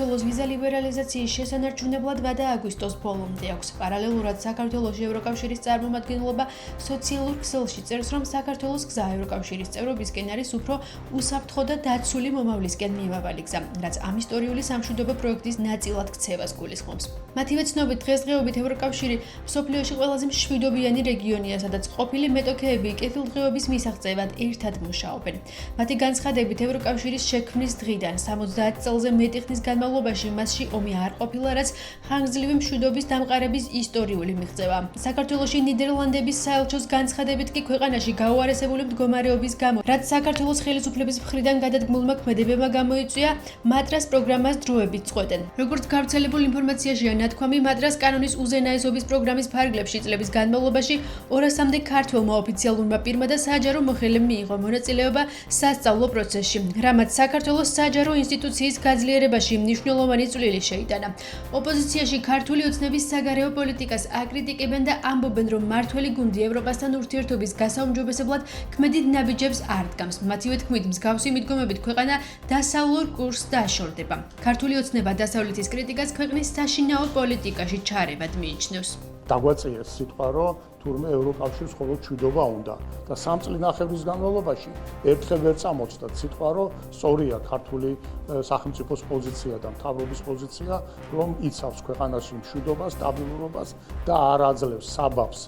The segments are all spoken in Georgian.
საქართველოს ვიზა ლიბერალიზაციის შესანარჩუნებლად ვადა აგვისტოს ბოლომდე აქვს. პარალელურად საქართველოში ევროკავშირის წარმომადგენლობა სოციალურ ქსელში წერს, რომ საქართველოს გზა ევროკავშირის წევრობისკენ არის უფრო უსაფრთხო და დაცული მომავლისკენ მიმავალი გზა, რაც ამ ისტორიული სამშვიდობო პროექტის ნაწილად ქცევას გულისხმობს. მათივე ცნობით, დღესდღეობით ევროკავშირი მსოფლიოში ყველაზე მშვიდობიანი რეგიონია, სადაც ყოფილი მეტოქეები კეთილდღეობის მისაღწევად ერთად მუშაობენ. მათი განცხადებით, ევროკავშირის შექმნის დღიდან 70 წელზე მეტი ხნის განმავლობაში მასში ომი არ ყოფილა, რაც ხანგრძლივი მშვიდობის დამყარების ისტორიული მიღწევა. საქართველოში ნიდერლანდების საელჩოს განცხადებით კი ქვეყანაში გაუარესებული მდგომარეობის გამო, რაც საქართველოს ხელისუფლების მხრიდან გადადგმულმა ქმედებებმა გამოიწვია, მატრას პროგრამას დროებით წყვეტენ. როგორც გავრცელებულ ინფორმაციაშია ნათქვამი, მატრას კანონის უზენაესობის პროგრამის ფარგლებში წლების განმავლობაში 200-მდე ქართველმა ოფიციალურმა პირმა და საჯარო მოხელემ მიიღო მონაწილეობა სასწავლო პროცესში, რამაც საქართველოს საჯარო ინსტიტუციის გაძლიერებაში მნიშვნელოვანი წვლილი შეიტანა. ოპოზიციაში ქართული ოცნების საგარეო პოლიტიკას აკრიტიკებენ და ამბობენ, რომ მართველი გუნდი ევროპასთან ურთიერთობის გასაუმჯობესებლად ქმედით ნაბიჯებს არ დგამს. მათივე თქმით, მსგავსი მიდგომებით ქვეყანა დასავლურ კურსს დაშორდება. ქართული ოცნება დასავლეთის კრიტიკას ქვეყნის საშინაო პოლიტიკაში ჩარევად მიიჩნევს. დაგვაწიეს სიტყვა, რომ თურმე ევროკავშირს მხოლოდ მშვიდობა უნდა და 3 წლინახევრის განმავლობაში ერთხელ ვერ წამოწდათ სიტყვა, რომ სწორია ქართული სახელმწიფოს პოზიცია და მთავრობის პოზიცია, რომ იცავს ქვეყანაში მშვიდობას, სტაბილურობას და არ აძლევს საბაბს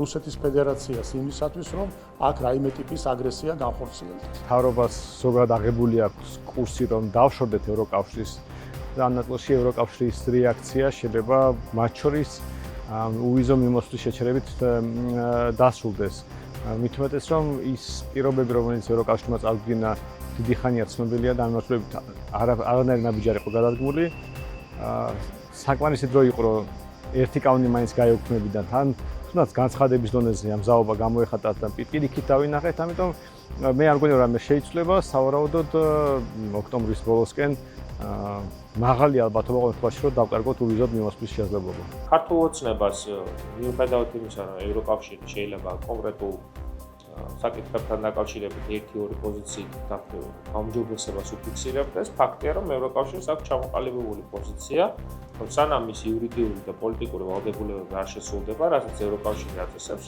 რუსეთის ფედერაციას იმისათვის, რომ აქ რაიმე ტიპის აგრესია განხორციელდეს. მთავრობას ზოგადად აღებული აქვს კურსი, რომ დავშორდეთ ევროკავშირის და ამ ნაწილში ევროკავშირის რეაქცია შეიძლება მათ შორის უვიზო მიმოსვლის შეჩერებით დასრულდეს. მით უმეტეს, რომ ის პირობები, რომელიც ევროკავშირმა წარუდგინა, დიდი ხანია ცნობილია და ამ მიმართულებით არანაირი ნაბიჯი არ იყო გადადგმული. საკმარისი დრო იყო, რომ ერთი კანონი მაინც გაეუქმებინა თან, თუნდაც განცხადების დონეზე ამ ზაობა გამოეხატათ და პირიქით დავინახეთ, ამიტომ მე არ მგონია, რომ შეიცვლება სავარაუდოდ ოქტომბრის ბოლოსკენ მაღალი ალბათობა ყოველთვის რომ დავკარგოთ უვიზოდ მიმოსვლის შესაძლებლობა. ქართულ ოცნებას მიუხედავად იმისა, რომ ევროკავშირი შეიძლება კონკრეტულ საკითხებთან დაკავშირებით 1-2 პოზიციით გაუმჯობესებას უფიქსირებდეს, ფაქტია, რომ ევროკავშირს აქვს ჩამოყალიბებული პოზიცია, რომ სანამ ის იურიდიული და პოლიტიკური ვალდებულებები არ შესრულდება, რასაც ევროკავშირი აწესებს,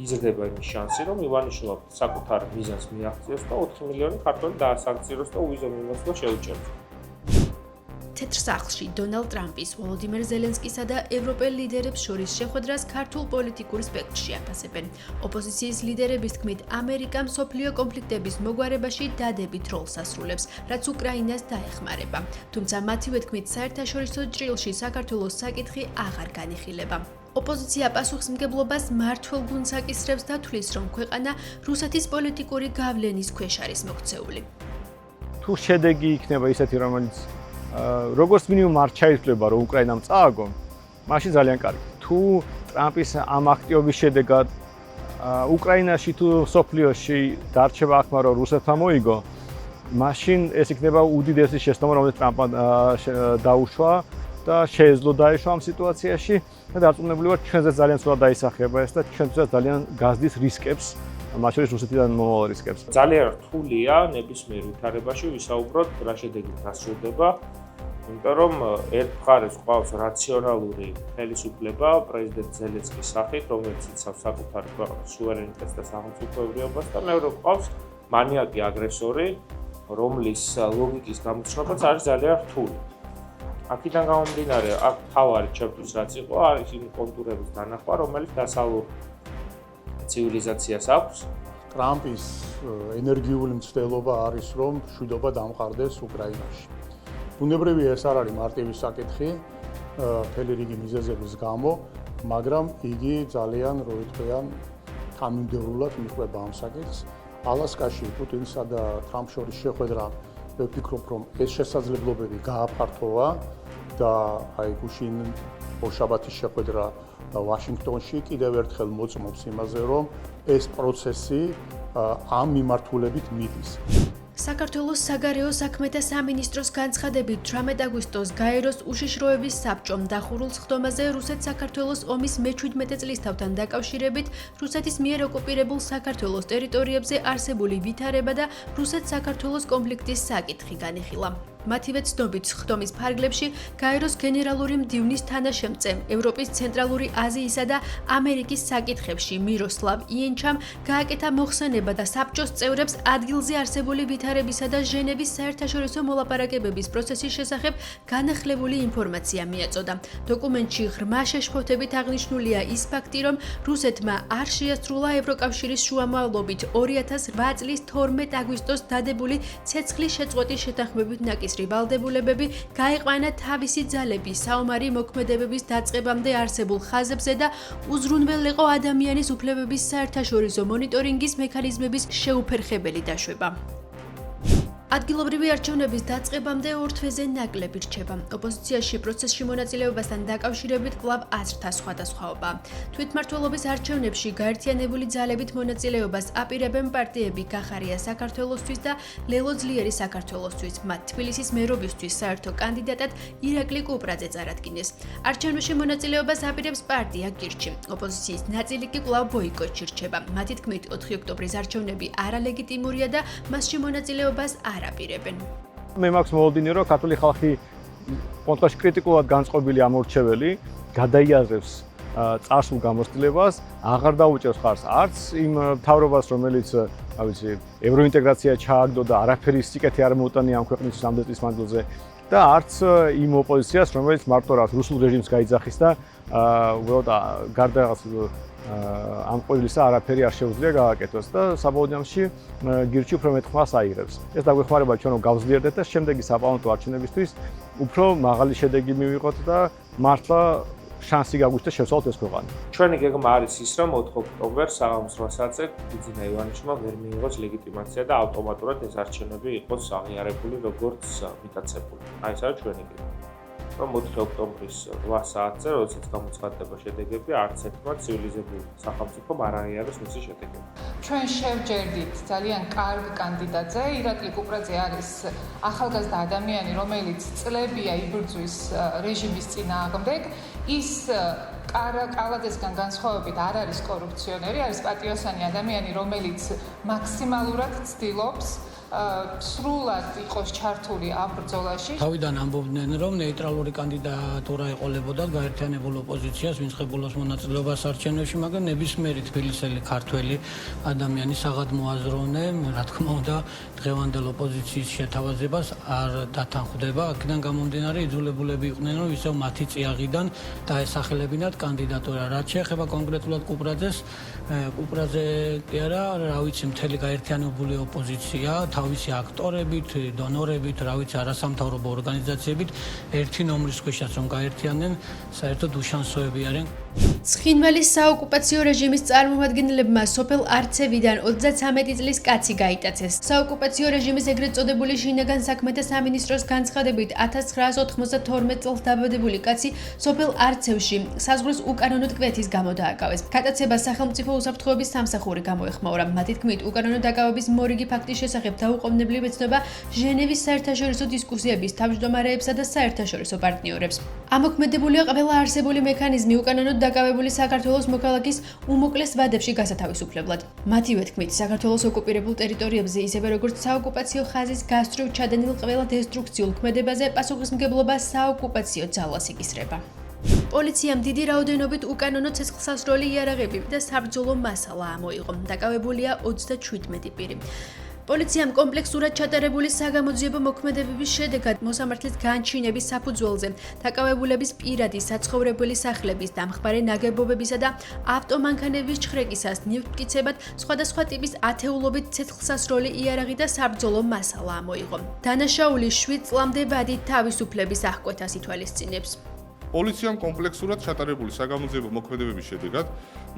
იზრდება იმის შანსი, რომ ივანიშვილმა საკუთარ მიზანს მიაღწიოს და 4 მილიონი ქართველი დაასანქციროს და უვიზო მიმოსვლა შეუჭეროს. თეთრ სახლში დონალდ ტრამპის, ვოლოდიმერ ზელენსკისა და ევროპელ ლიდერებს შორის შეხვედრას ქართულ პოლიტიკურ სპექტრში აფასებენ. ოპოზიციის ლიდერების თქმით, ამერიკა მსოფლიო კონფლიქტების მოგვარებაში დადებით როლს ასრულებს, რაც უკრაინას დაეხმარება. თუმცა მათივე თქმით, საერთაშორისო ჭრილში საქართველოს საკითხი აღარ განიხილება. ოპოზიცია პასუხისმგებლობას მმართველ გუნდს აკისრებს და თვლის, რომ ქვეყანა რუსეთის პოლიტიკური გავლენის ქვეშ არის მოქცეული. თუ შედეგი იქნება ისეთი, რომელიც როგორც მინიმუმ არ ჩაითვლება, რომ უკრაინამ წააგო, მაშინ ძალიან კარგი. თუ ტრამპის ამ აქტივობის შედეგად უკრაინაში თუ სოფლიოში დარჩება ახმა, რომ რუსეთმა მოიგო, მაშინ ეს იქნება უდიდესი შეცდომა, რომელიც ტრამპმა დაუშვა და შეეძლო დაეშვა ამ სიტუაციაში და დარწმუნებული ვარ, ჩვენზე ძალიან სულად დაისახება ეს და ჩვენთვისაც ძალიან გაზრდის რისკებს, მათ შორის რუსეთიდან მომავალ რისკებს. ძალიან რთულია ნებისმიერ ვითარებაში ვისაუბროთ რა შედეგით დასრულდება, იმიტომ რომ ერთ მხარეს ყავს რაციონალური ხელისუფლება პრეზიდენტ ზელენსკის სახით, რომელიც იცავს საკუთარ ქვეყნის სუვერენიტეტს და სახელმწიფოებრიობას და მეორე ყავს მანიაკი აგრესორი, რომლის ლოგიკის გამოცნობაც არის ძალიან რთული. აქედან გამომდინარე, აქ თავარი ჩემთვის რაც იყო, არის იმ კონტურების დანახვა, რომელიც დასავლურ ცივილიზაციას აქვს. ტრამპის ენერგიული მცდელობა არის, რომ მშვიდობა დამყარდეს უკრაინაში. ბუნებრივია, ეს არ არის მარტივი საკითხი, მთელი რიგი მიზეზების გამო, მაგრამ იგი ძალიან, რო ვიტყვიან, თანმიმდევრულად მიყვება ამ საკითხს. ალასკაში პუტინსა და ტრამპს შორის შეხვედრა, მე ვფიქრობ, რომ ეს შესაძლებლობები გააფართოვა და აი გუშინ ორშაბათის შეხვედრა ვაშინგტონში კიდევ ერთხელ მოწმობს იმაზე, რომ ეს პროცესი ამ მიმართულებით მიდის. საქართველოს საგარეო საქმეთა სამინისტროს განცხადებით 18 აგვისტოს გაეროს უშიშროების საბჭომ დახურულს ხდომაზე რუსეთ-საქართველოს ომის მე-17 წლისთავთან დაკავშირებით რუსეთის მიერ ოკუპირებულ საქართველოს ტერიტორიებზე არსებული ვითარება და რუსეთ-საქართველოს კონფლიქტის საკითხი განიხილა. მათივე ცნობით სხდომის ფარგლებში გაეროს გენერალური მდივნის თანაშემწე, ევროპის ცენტრალური აზიისა და ამერიკის საკითხებში მიროსლავ იენჩამ გააკეთა მოხსენება და საბჭოს წევრებს ადგილზე არსებული ვითარებისა და ჟენევის საერთაშორისო მოლაპარაკებების პროცესის შესახებ განახლებული ინფორმაცია მიაწოდა. დოკუმენტში ღრმა შეშფოთებით აღნიშნულია ის ფაქტი, რომ რუსეთმა არ შეასრულა ევროკავშირის შუამავლობით 2008 წლის 12 აგვისტოს დადებული ცეცხლის შეწყვეტის შეთანხმებით ნაკისრი ვალდებულებები, გაეყვანა თავისი ძალები საომარი მოქმედებების დაწყებამდე არსებულ ხაზებზე და უზრუნველყო ადამიანის უფლებების საერთაშორისო მონიტორინგის მექანიზმების შეუფერხებელი დაშვება. ადგილობრივი არჩევნების დაწყებამდე ორ თვეზე ნაკლები რჩება. ოპოზიციაში პროცესში მონაწილეობასთან დაკავშირებით კვლავ აზრთა სხვადასხვაობა. თვითმმართველობის არჩევნებში გაერთიანებული ძალებით მონაწილეობას აპირებენ პარტიები გახარია საქართველოსთვის და ლელო ძლიერი საქართველოსთვის. მათ თბილისის მერობისთვის საერთო კანდიდატად ირაკლი კუპრაძე წარადგინეს. არჩევნებში მონაწილეობას აპირებს პარტია გირჩი. ოპოზიციის ნაწილი კი კვლავ ბოიკოტში რჩება. მათი თქმით, 4 ოქტომბრის არჩევნები არალეგიტიმურია და მასში მონაწილეობას აპირებენ. მე მაქვს მოლოდინი, რომ ქართული ხალხი პონტაში კრიტიკულად განწყობილი ამორჩეველი გადაიაზრებს წარსულ გამოცდილებას, აღარ დაუჭერს ხარს არც იმ მთავრობას, რომელიც, ევროინტეგრაცია ჩააგდო და არაფერი სიკეთე არ მოუტანია ამ ქვეყნის რამდენი წლის მანძილზე და არც იმ ოპოზიციას, რომელიც მარტო რაც რუსულ რეჟიმს გაიძახის და უბრალოდ გარდა ამ ყოველისა არაფერი არ შეუძლია გააკეთოს და საბოლოო ჯამში გირჩი უფრო მეტ ხმას აიღებს. ეს დაგვეხმარება ჩვენ რომ გავზრდიერდეთ და შემდეგი საპარლამენტო არჩევნებისთვის უფრო მაღალი შედეგი მივიღოთ და მართლა შანსი გაგვიჩნდეს შევცვალოთ ეს ქვეყანა. ჩვენი გეგმა არის ის, რომ 4 ოქტომბერს საღამოს 8 საათზე ბიძინა ივანიშვილმა ვერ მიიღოს ლეგიტიმაცია და ავტომატურად ეს არჩევნები იყოს აღიარებული როგორც მიტაცებული. აი ეს არის ჩვენი გეგმა. რომ 4 ოქტომბრის 8 საათზე, როდესაც გამოცხადდება შედეგები, არც ერთმა ცივილიზებული სახელმწიფომ არ აღიაროს მისი შედეგები. ჩვენ შევჯერდით ძალიან კარგ კანდიდატზე. ირაკლი კუპრაძე არის ახალგაზრდა ადამიანი, რომელიც წლებია იბრძვის რეჟიმის წინააღმდეგ. ის კალაძესგან განსხვავებით არ არის კორუფციონერი, არის პატიოსანი ადამიანი, რომელიც მაქსიმალურად ცდილობს სრულად იყოს ჩართული ამ ბრძოლაში. თავიდან ამბობდნენ, რომ ნეიტრალური კანდიდატურა ეყოლებოდა გაერთიანებულ ოპოზიციას, ვინც ღებულობს მონაწილეობას არჩევნებში, მაგრამ ნებისმიერი თბილისელი ქართველი ადამიანი საღად მოაზროვნე, რა თქმა უნდა, დღევანდელ ოპოზიციის შეთავაზებას არ დათანხმდება. აქედან გამომდინარე, იძულებულები იყვნენ, რომ ისევ მათი წიაღიდან დაესახელებინათ კანდიდატურა. რაც შეეხება კონკრეტულად კუპრაძეს, კუპრაძე კი არა, რა ვიცი, მთელი გაერთიანებული ოპოზიცია თავისი აქტორებით, დონორებით, რა ვიცი, არასამთავრობო ორგანიზაციებით ერთი ნომრის ქვეშაც რომ გაერთიანდნენ, საერთოდ უშანსოები არიან. ცხინვალის საოკუპაციო რეჟიმის წარმომადგენლებმა სოფელ არცევიდან 33 წლის კაცი გაიტაცეს. საოკუპაციო რეჟიმის ეგრეთ წოდებული შინაგან საქმეთა სამინისტროს განცხადებით 1992 წელს დაბადებული კაცი სოფელ არცევში საზღვრის უკანონო ტკვეთის გამო დააკავეს. გატაცებას სახელმწიფო უსაფრთხოების სამსახური გამოეხმაურა. მათი თქმით, უკანონო დაკავების მორიგი ფაქტის შესახებ დაუყოვნებლივ ეცნობა ჟენევის საერთაშორისო დისკუსიების თავმჯდომარეებსა და საერთაშორისო პარტნიორებს. ამოქმედებულია ყველა არსებული მექანიზმი უკანონოდ დაკავებული საქართველოს მოქალაქის უმოკლეს ვადებში გასათავისუფლებლად. მათივე თქმით, საქართველოს ოკუპირებულ ტერიტორიებზე ისევე როგორც საოკუპაციო ხაზის გასწვრივ ჩადენილ ყველა დესტრუქციულ ქმედებაზე პასუხისმგებლობა საოკუპაციო ძალას იკისრება. პოლიციამ დიდი რაოდენობით უკანონო ცეცხლსასროლი იარაღები და საბრძოლო მასალა ამოიღო. დაკავებულია 37 პირი. პოლიციამ კომპლექსურად ჩატარებული საგამოძიებო მოქმედებების შედეგად მოსამართლის განჩინების საფუძველზე დაკავებულების პირადი საცხოვრებელი სახლების დამხმარე ნაგებობებისა და ავტომანქანების ჩხრეკისას ნივთმტკიცებად სხვადასხვა ტიპის ათეულობით ცეცხლსასროლი იარაღი და საბრძოლო მასალა ამოიღო. დანაშაული 7 წლამდე ვადით თავისუფლების აღკვეთას ითვალისწინებს. პოლიციამ კომპლექსურად ჩატარებული საგამოძიებო მოქმედებების შედეგად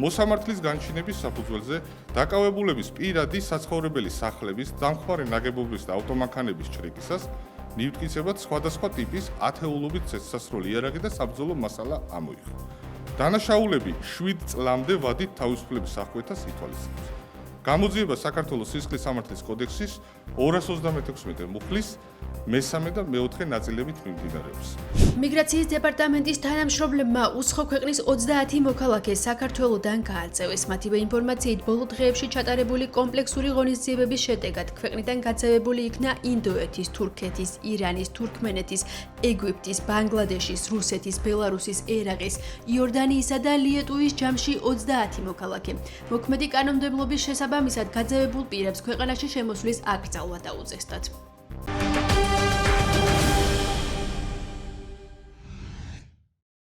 მოსამართლის განჩინების საფუძველზე დაკავებულების პირადი საცხოვრებელი სახლების, დამხმარე ნაგებობების და ავტომანქანების ჩრეკისას ნივთმტკიცებად სხვადასხვა ტიპის ათეულობით ცეცხლსასროლი იარაღი და საბრძოლო მასალა ამოიღო. დანაშაულები 7 წლამდე ვადით თავისუფლების აღკვეთას ითვალისწინებს. გამოძიება საქართველოს სისხლის სამართლის კოდექსის 236 მუხლის მესამე და მეოთხე ნაწილებით მიმდინარეობს. მიგრაციის დეპარტამენტის თანამშრომლებმა უცხო ქვეყნის 30 მოქალაქე საქართველოდან გააწევეს. მათივე ინფორმაციით, ბოლო დღეებში ჩატარებული კომპლექსური ღონისძიებების შედეგად ქვეყნიდან გაძევებული იქნა ინდოეთის, თურქეთის, ირანის, თურქმენეთის, ეგვიპტის, ბანგლადეშის, რუსეთის, ბელარუსის, ერაყის, იორდანიისა და ლიეტუვის ჯამში 30 მოქალაქე. მოქმედი კანონმდებლობის შესაბამისად გაძევებულ პირებს ქვეყანაში შემოსვლის აკრძალვა დაუწესდათ.